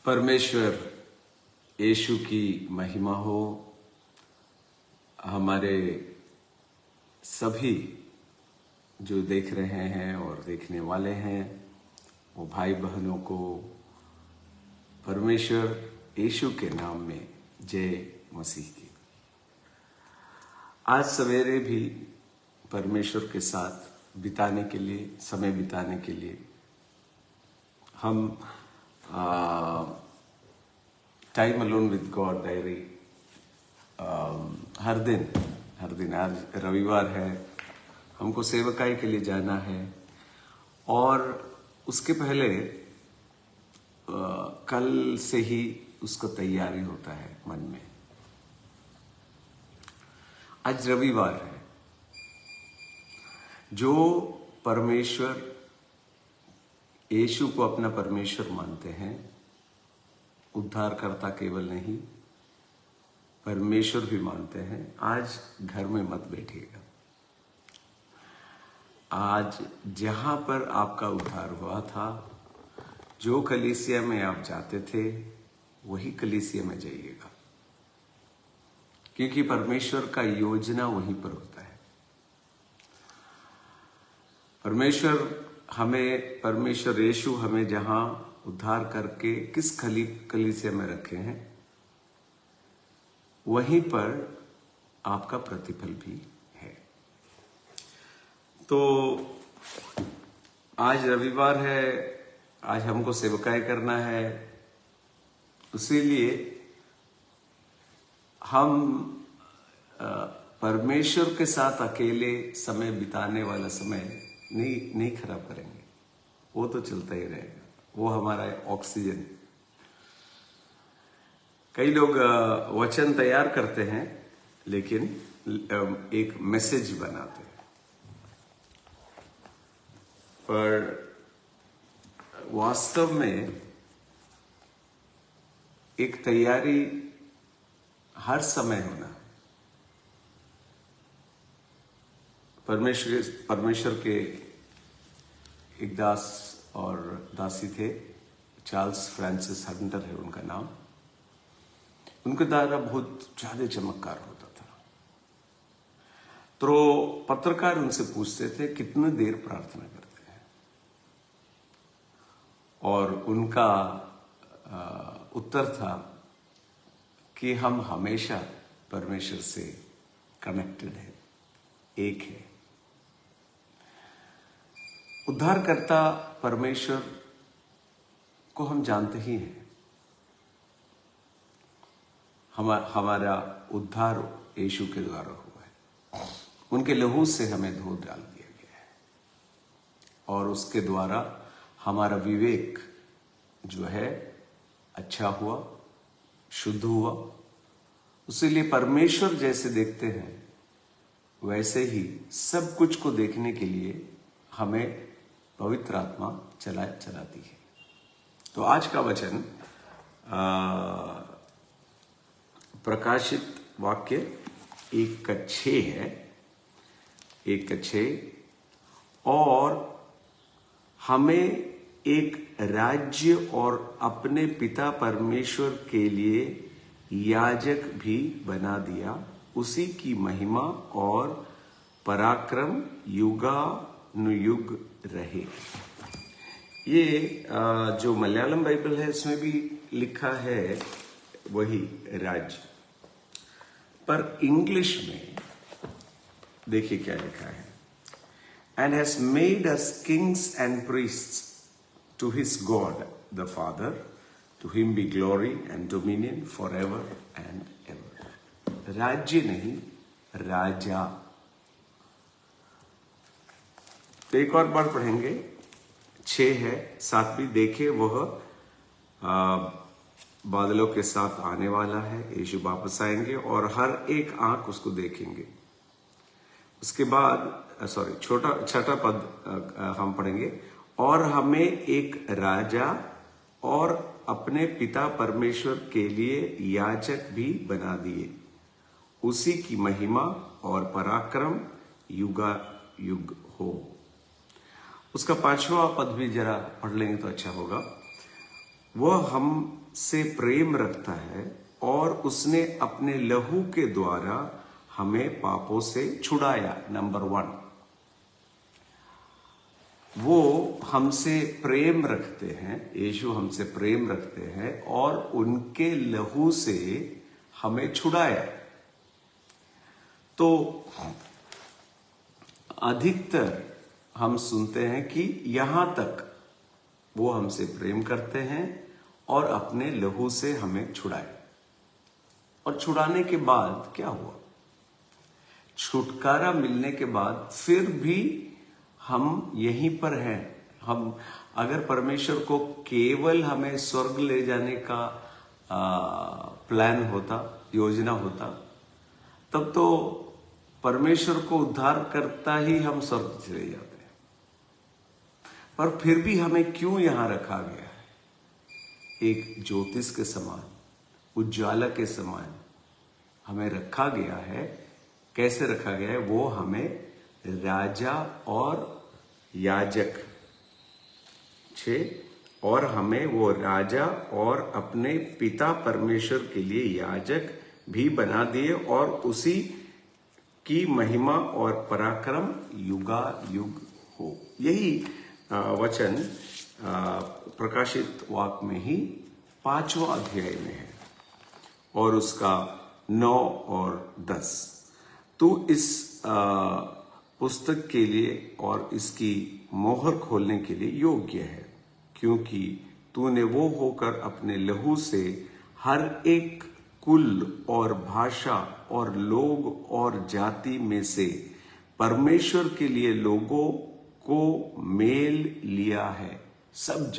परमेश्वर यीशु की महिमा हो। हमारे सभी जो देख रहे हैं और देखने वाले हैं वो भाई बहनों को परमेश्वर यीशु के नाम में जय मसीह की। आज सवेरे भी परमेश्वर के साथ बिताने के लिए, समय बिताने के लिए हम time alone with God diary हर दिन आज रविवार है, हमको सेवकाई के लिए जाना है और उसके पहले कल से ही उसको तैयारी होता है मन में। आज रविवार है। जो परमेश्वर यीशु को अपना परमेश्वर मानते हैं, उद्धारकर्ता केवल नहीं परमेश्वर भी मानते हैं, आज घर में मत बैठिएगा। आज जहां पर आपका उद्धार हुआ था, जो कलीसिया में आप जाते थे, वही कलीसिया में जाइएगा, क्योंकि परमेश्वर का योजना वहीं पर होता है। परमेश्वर यीशु हमें जहां उद्धार करके किस कलीसिया में रखे हैं, वहीं पर आपका प्रतिफल भी है। तो आज रविवार है, आज हमको सेवकाई करना है, इसीलिए हम परमेश्वर के साथ अकेले समय बिताने वाला समय नहीं खराब करेंगे। वो तो चलता ही रहेगा, वो हमारा ऑक्सीजन। कई लोग वचन तैयार करते हैं लेकिन एक मैसेज बनाते हैं, पर वास्तव में एक तैयारी हर समय होना है। परमेश्वर के एक दास और दासी थे, चार्ल्स फ्रांसिस हंटर है उनका नाम। उनके द्वारा बहुत ज्यादा चमत्कार होता था। तो पत्रकार उनसे पूछते थे कितने देर प्रार्थना करते हैं, और उनका उत्तर था कि हम हमेशा परमेश्वर से कनेक्टेड है, एक है। उद्धारकर्ता परमेश्वर को हम जानते ही हैं। हमारा उद्धार यीशु के द्वारा हुआ है। उनके लहू से हमें धो डाल दिया गया है, और उसके द्वारा हमारा विवेक जो है अच्छा हुआ, शुद्ध हुआ। इसीलिए परमेश्वर जैसे देखते हैं, वैसे ही सब कुछ को देखने के लिए हमें पवित्र आत्मा चलाती है। तो आज का वचन प्रकाशित वाक्य 1:6 है, 1:6। और हमें एक राज्य और अपने पिता परमेश्वर के लिए याजक भी बना दिया, उसी की महिमा और पराक्रम युगानुयुग रहे। ये जो मलयालम बाइबल है इसमें भी लिखा है वही राज्य, पर इंग्लिश में देखिए क्या लिखा है। And has made us kings and priests to his God the Father, to him be glory and dominion for ever and ever. राज्य नहीं, राजा। तो एक और बार पढ़ेंगे, 6 है, 7 भी। देखे वह बादलों के साथ आने वाला है, यीशु वापस आएंगे और हर एक आंख उसको देखेंगे। उसके बाद छठा पद हम पढ़ेंगे। और हमें एक राजा और अपने पिता परमेश्वर के लिए याजक भी बना दिए, उसी की महिमा और पराक्रम युगायुग हो। उसका 5वां पद भी जरा पढ़ लेंगे तो अच्छा होगा। वह हमसे प्रेम रखता है और उसने अपने लहू के द्वारा हमें पापों से छुड़ाया। नंबर 1, वो हमसे प्रेम रखते हैं, यीशु हमसे प्रेम रखते हैं और उनके लहू से हमें छुड़ाया। तो अधिकतर हम सुनते हैं कि यहां तक वो हमसे प्रेम करते हैं और अपने लहू से हमें छुड़ाए। और छुड़ाने के बाद क्या हुआ? छुटकारा मिलने के बाद फिर भी हम यहीं पर हैं। हम अगर परमेश्वर को केवल हमें स्वर्ग ले जाने का प्लान होता, योजना होता, तब तो परमेश्वर को उद्धार करता ही हम स्वर्ग चले जाते हैं। पर फिर भी हमें क्यों यहां रखा गया है? एक ज्योतिष के समान, उज्ज्वला के समान हमें रखा गया है। कैसे रखा गया है? वो हमें राजा और याजक 6 और हमें वो राजा और अपने पिता परमेश्वर के लिए याजक भी बना दिए और उसी की महिमा और पराक्रम युगा युग हो। यही वचन प्रकाशित वाक्य में ही 5वां अध्याय में है और उसका 9 और 10। तो इस पुस्तक के लिए और इसकी मोहर खोलने के लिए योग्य है, क्योंकि तूने वो होकर अपने लहू से हर एक कुल और भाषा और लोग और जाति में से परमेश्वर के लिए लोगों को मेल लिया है। सब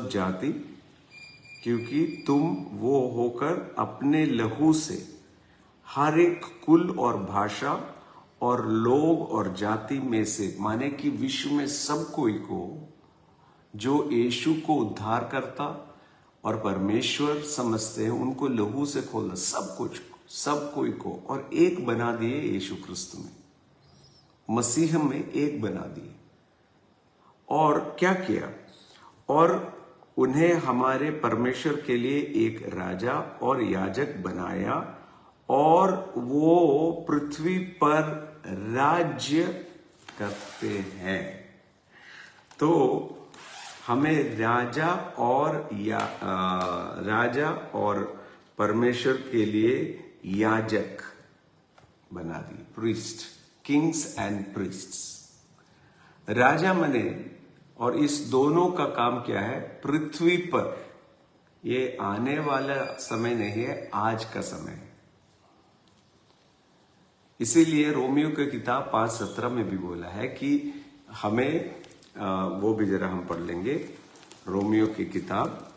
जाति, क्योंकि तुम वो होकर अपने लहू से हर एक कुल और भाषा और लोग और जाति में से, माने कि विश्व में सब कोई को जो यीशु को उद्धार करता और परमेश्वर समझते हैं, उनको लहू से खोला, सब कोई को और एक बना दिए। यीशु क्रिस्त में, मसीह में एक बना दिए। और क्या किया? और उन्हें हमारे परमेश्वर के लिए एक राजा और याजक बनाया और वो पृथ्वी पर राज्य करते हैं। तो हमें राजा और परमेश्वर के लिए याजक बना दिए, प्रीस्ट, किंग्स एंड प्रीस्ट्स। राजा मने, और इस दोनों का काम क्या है? पृथ्वी पर, ये आने वाला समय नहीं है, आज का समय है। इसीलिए रोमियो की किताब 5:17 में भी बोला है कि हमें वो भी जरा हम पढ़ लेंगे। रोमियो की किताब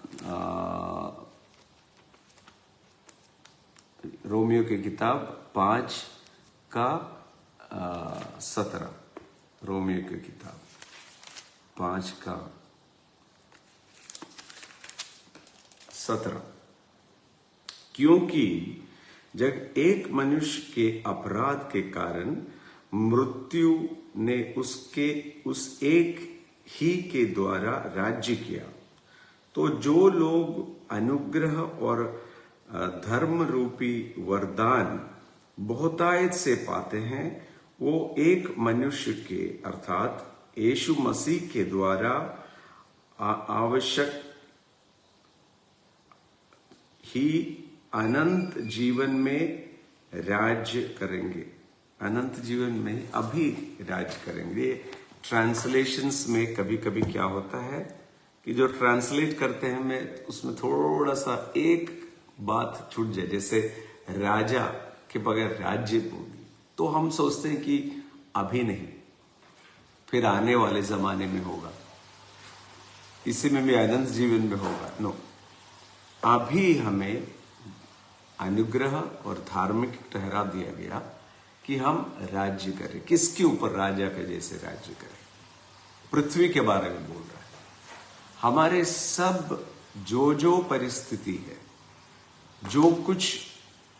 रोमियो की किताब 5:17, रोमियो की किताब 5:17। क्योंकि जब एक मनुष्य के अपराध के कारण मृत्यु ने उस एक ही के द्वारा राज्य किया, तो जो लोग अनुग्रह और धर्म रूपी वरदान बहुतायत से पाते हैं, वो एक मनुष्य के अर्थात यीशु मसीह के द्वारा आवश्यक ही अनंत जीवन में राज्य करेंगे। अनंत जीवन में अभी राज्य करेंगे। ट्रांसलेशंस में कभी कभी क्या होता है कि जो ट्रांसलेट करते हैं में उसमें थोड़ा सा एक बात छूट जाए, जैसे राजा के बगैर राज्य होगी, तो हम सोचते हैं कि अभी नहीं, फिर आने वाले जमाने में होगा, इसी में भी अनंत जीवन में होगा। नो, अभी हमें अनुग्रह और धार्मिक ठहरा दिया गया कि हम राज्य करें। किसके ऊपर? राजा के जैसे राज्य करें। पृथ्वी के बारे में बोल रहा है। हमारे सब जो परिस्थिति है, जो कुछ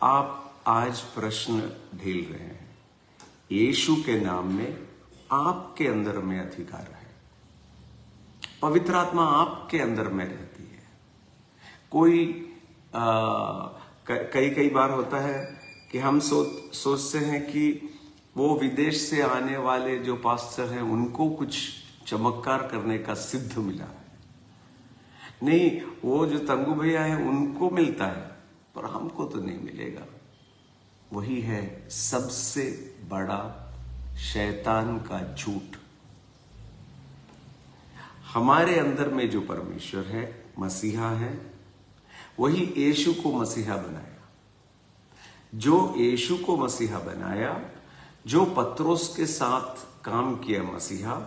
आप आज प्रश्न ढेल रहे हैं, यीशु के नाम में आपके अंदर में अधिकार है। पवित्र आत्मा आपके अंदर में रहती है। कोई कई बार होता है कि हम सोचते हैं कि वो विदेश से आने वाले जो पास्टर हैं उनको कुछ चमत्कार करने का सिद्ध मिला है। नहीं, वो जो तंगू भैया है उनको मिलता है, पर हमको तो नहीं मिलेगा। वही है सबसे बड़ा शैतान का झूठ। हमारे अंदर में जो परमेश्वर है, मसीहा है, वही यीशु को मसीहा बनाया। जो यीशु को मसीहा बनाया, जो पत्रोस के साथ काम किया मसीहा,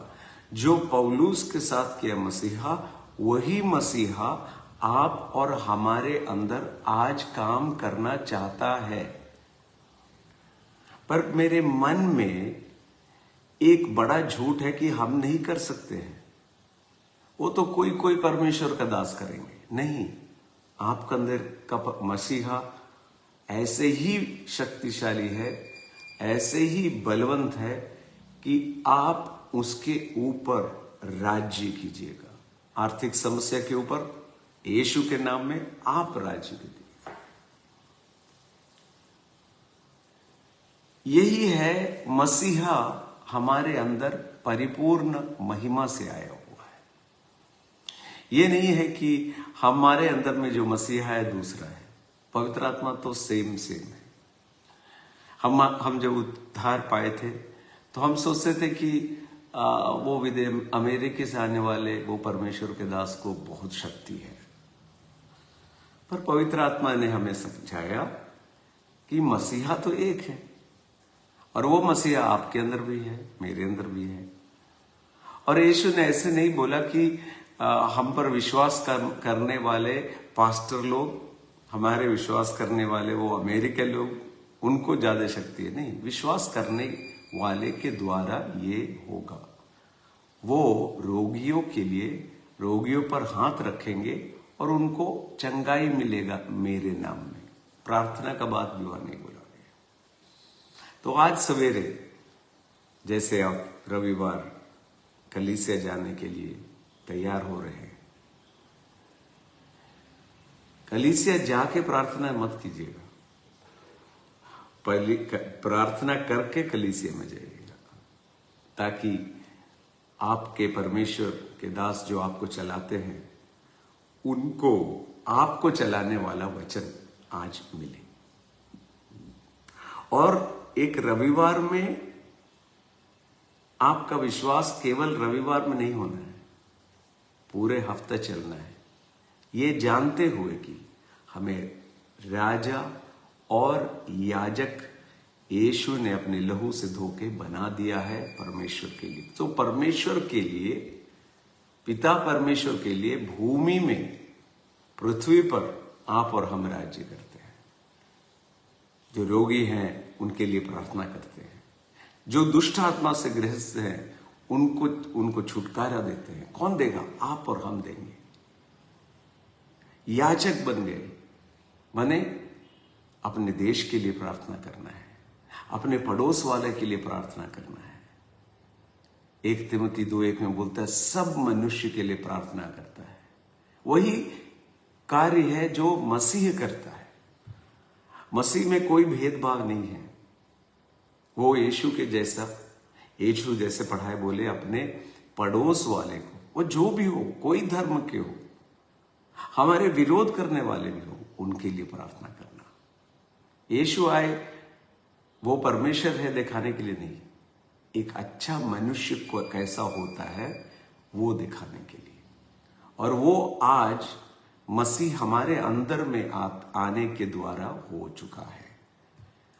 जो पौलुस के साथ किया मसीहा, वही मसीहा आप और हमारे अंदर आज काम करना चाहता है। पर मेरे मन में एक बड़ा झूठ है कि हम नहीं कर सकते हैं, वो तो कोई परमेश्वर का दास करेंगे। नहीं, आपके अंदर का मसीहा ऐसे ही शक्तिशाली है, ऐसे ही बलवंत है कि आप उसके ऊपर राज्य कीजिएगा। आर्थिक समस्या के ऊपर यीशु के नाम में आप राज्य कीजिए। यही है मसीहा हमारे अंदर परिपूर्ण महिमा से आया हुआ है। ये नहीं है कि हमारे अंदर में जो मसीहा है दूसरा है। पवित्र आत्मा तो सेम है। हम जब उद्धार पाए थे तो हम सोचते थे कि वो अमेरिका से आने वाले वो परमेश्वर के दास को बहुत शक्ति है। पर पवित्र आत्मा ने हमें समझाया कि मसीहा तो एक है, और वो मसीहा आपके अंदर भी है, मेरे अंदर भी है। और यीशु ने ऐसे नहीं बोला कि हम पर विश्वास करने वाले पास्टर लोग, हमारे विश्वास करने वाले वो अमेरिका लोग, उनको ज्यादा शक्ति है। नहीं, विश्वास करने वाले के द्वारा ये होगा। वो रोगियों के लिए रोगियों पर हाथ रखेंगे और उनको चंगाई मिलेगा मेरे नाम में। प्रार्थना का बात भी वहां नहीं बोला गया। तो आज सवेरे जैसे आप रविवार कलीसिया जाने के लिए तैयार हो रहे हैं, कलीसिया जाके प्रार्थना मत कीजिएगा, पहले प्रार्थना करके कलीसिया में जाइएगा, ताकि आपके परमेश्वर के दास जो आपको चलाते हैं उनको आपको चलाने वाला वचन आज मिले। और एक रविवार में आपका विश्वास केवल रविवार में नहीं होना है, पूरे हफ्ता चलना है, ये जानते हुए कि हमें राजा और याजक यीशु ने अपने लहू से धोके बना दिया है परमेश्वर के लिए। तो परमेश्वर के लिए, पिता परमेश्वर के लिए भूमि में, पृथ्वी पर आप और हम राज्य करते हैं। जो रोगी हैं उनके लिए प्रार्थना करते हैं, जो दुष्ट आत्मा से ग्रस्त हैं उनको छुटकारा देते हैं। कौन देगा? आप और हम देंगे। याजक बने अपने देश के लिए प्रार्थना करना है, अपने पड़ोस वाले के लिए प्रार्थना करना है। 1 तिमोथी 2:1 में बोलता है सब मनुष्य के लिए प्रार्थना करता है। वही कार्य है जो मसीह करता है। मसीह में कोई भेदभाव नहीं है। वो यीशु जैसे पढ़ाए बोले अपने पड़ोस वाले को, वो जो भी हो, कोई धर्म के हो, हमारे विरोध करने वाले भी हो, उनके लिए प्रार्थना करना। यीशु आए वो परमेश्वर है दिखाने के लिए नहीं, एक अच्छा मनुष्य को कैसा होता है वो दिखाने के लिए। और वो आज मसीह हमारे अंदर में आने के द्वारा हो चुका है।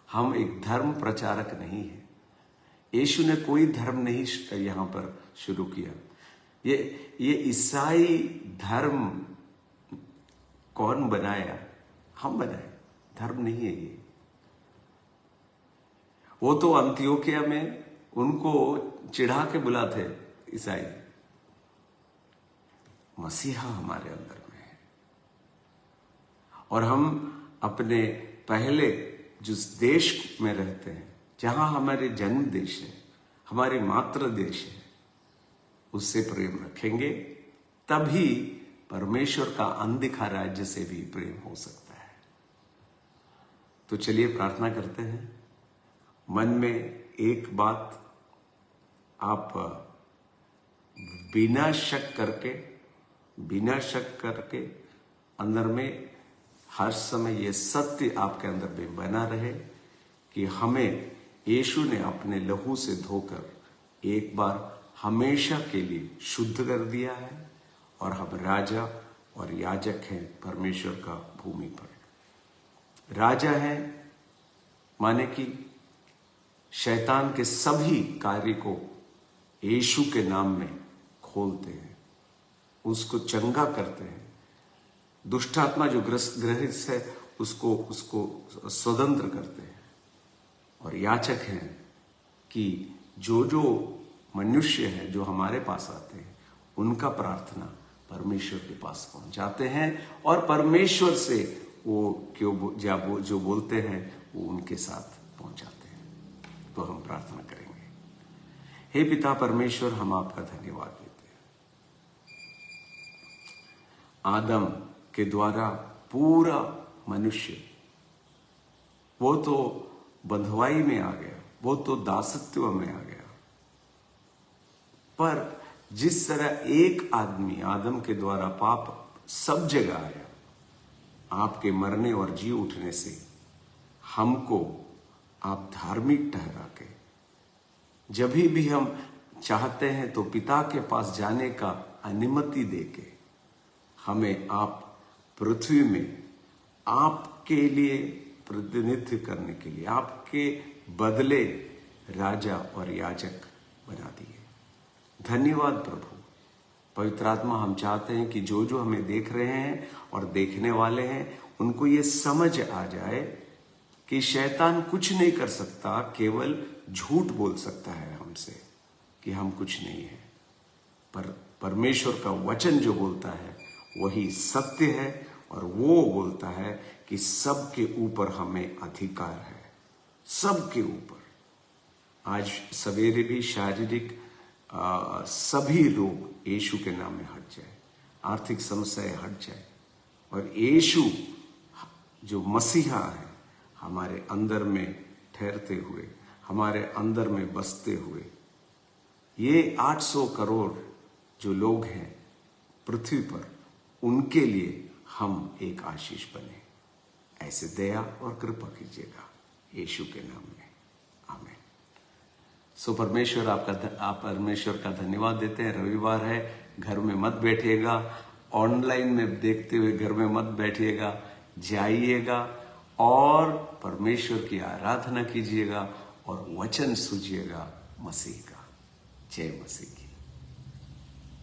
हम एक धर्म प्रचारक नहीं है। यीशु ने कोई धर्म नहीं यहां पर शुरू किया। ये ईसाई धर्म कौन बनाया? हम बनाए, धर्म नहीं है ये। वो तो अंत्योकिया में उनको चिढ़ा के बुलाते ईसाई। मसीहा हमारे अंदर में है। और हम अपने पहले जिस देश में रहते हैं, जहां हमारे जन्म देश है, हमारे मातृ देश है, उससे प्रेम रखेंगे तभी परमेश्वर का अनदिखा राज्य से भी प्रेम हो सकता है। तो चलिए प्रार्थना करते हैं। मन में एक बात आप बिना शक करके अंदर में हर समय ये सत्य आपके अंदर में बना रहे कि हमें यीशु ने अपने लहू से धोकर एक बार हमेशा के लिए शुद्ध कर दिया है और हम राजा और याजक हैं परमेश्वर का भूमि पर। राजा है माने कि शैतान के सभी कार्य को यीशु के नाम में खोलते हैं, उसको चंगा करते हैं। दुष्टात्मा जो ग्रहित है उसको स्वतंत्र करते हैं। और याचक हैं कि जो मनुष्य है जो हमारे पास आते हैं उनका प्रार्थना परमेश्वर के पास पहुंचाते हैं और परमेश्वर से वो जो बोलते हैं वो उनके साथ पहुंचाते हैं। तो हम प्रार्थना करेंगे। हे पिता परमेश्वर, हम आपका धन्यवाद देते हैं। आदम के द्वारा पूरा मनुष्य वो तो बंधुआई में आ गया, वो तो दासत्व में आ गया, पर जिस तरह एक आदमी आदम के द्वारा पाप सब जगह आया, आपके मरने और जी उठने से हमको आप धार्मिक ठहरा के जब भी हम चाहते हैं तो पिता के पास जाने का अनुमति देके हमें आप पृथ्वी में आपके लिए प्रतिनिधित्व करने के लिए आपके बदले राजा और याजक बना दिए। धन्यवाद प्रभु। पवित्र आत्मा, हम चाहते हैं कि जो हमें देख रहे हैं और देखने वाले हैं उनको ये समझ आ जाए कि शैतान कुछ नहीं कर सकता, केवल झूठ बोल सकता है हमसे कि हम कुछ नहीं है, पर परमेश्वर का वचन जो बोलता है वही सत्य है और वो बोलता है कि सबके ऊपर हमें अधिकार है, सबके ऊपर। आज सवेरे भी शारीरिक सभी रोग यीशु के नाम में हट जाए, आर्थिक समस्याएं हट जाए और यीशु जो मसीहा है हमारे अंदर में ठहरते हुए, हमारे अंदर में बसते हुए, ये 800 करोड़ जो लोग हैं पृथ्वी पर, उनके लिए हम एक आशीष बने। ऐसे दया और कृपा कीजिएगा यीशु के नाम में, आमीन। सो परमेश्वर आप परमेश्वर का धन्यवाद देते हैं। रविवार है, घर में मत बैठिएगा, ऑनलाइन में देखते हुए घर में मत बैठिएगा, जाइएगा और परमेश्वर की आराधना कीजिएगा और वचन सुनिएगा मसीह का। जय मसीह की।